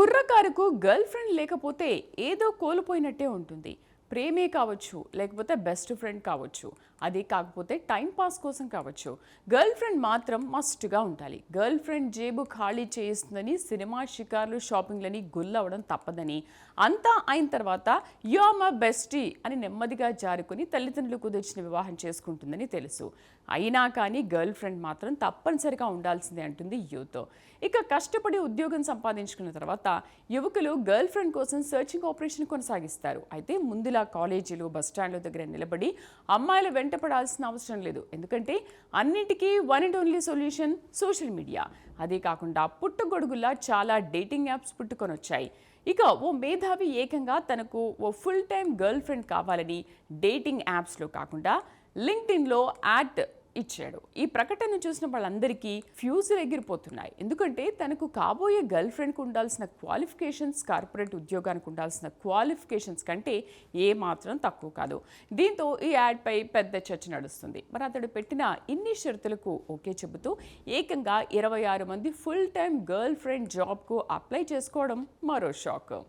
కుర్రకారుకు girl friend లేకపోతే ఏదో కోల్పోయినట్టే ఉంటుంది. ప్రేమే కావచ్చు, లేకపోతే బెస్ట్ ఫ్రెండ్ కావచ్చు, అది కాకపోతే టైం పాస్ కోసం కావచ్చు, గర్ల్ ఫ్రెండ్ మాత్రం మస్ట్గా ఉండాలి. గర్ల్ ఫ్రెండ్ జేబు ఖాళీ చేస్తుందని సినిమా షికార్లు షాపింగ్లని గుల్లవడం తప్పదని, అంతా అయిన తర్వాత యు ఆర్ మై బెస్టీ అని నెమ్మదిగా జారుకుని తల్లిదండ్రులు కుదిర్చిన వివాహం చేసుకుంటుందని తెలుసు. అయినా కానీ గర్ల్ ఫ్రెండ్ మాత్రం తప్పనిసరిగా ఉండాల్సిందే అంటుంది యూత్. ఇక కష్టపడి ఉద్యోగం సంపాదించుకున్న తర్వాత యువకులు గర్ల్ ఫ్రెండ్ కోసం సర్చింగ్ ఆపరేషన్ కొనసాగిస్తారు. అయితే ముందులా కాలేజీలు, బస్టాండ్ల దగ్గర నిలబడి అమ్మాయిలు వెంటపడాల్సిన అవసరం లేదు. ఎందుకంటే అన్నిటికీ one and only solution social media. అదే కాకుండా పుట్టగొడుగులా చాలా డేటింగ్ యాప్స్ పుట్టుకొని వచ్చాయి. ఇక ఓ మేధావి ఏకంగా తనకు ఓ ఫుల్ టైం గర్ల్ ఫ్రెండ్ కావాలని డేటింగ్ యాప్స్లో కాకుండా లింక్డ్ఇన్లో యాడ్ ఇచ్చాడు. ఈ ప్రకటన చూసిన వాళ్ళందరికీ ఫ్యూజులు ఎగిరిపోతున్నాయి. ఎందుకంటే తనకు కాబోయే గర్ల్ ఫ్రెండ్కి ఉండాల్సిన క్వాలిఫికేషన్స్ కార్పొరేట్ ఉద్యోగానికి ఉండాల్సిన క్వాలిఫికేషన్స్ కంటే ఏమాత్రం తక్కువ కాదు. దీంతో ఈ యాడ్పై పెద్ద చర్చ నడుస్తుంది. మరి అతడు పెట్టిన ఇన్ని షరతులకు ఓకే చెబుతూ ఏకంగా 26 మంది ఫుల్ టైం గర్ల్ ఫ్రెండ్ జాబ్కు అప్లై చేసుకోవడం మరో షాక్.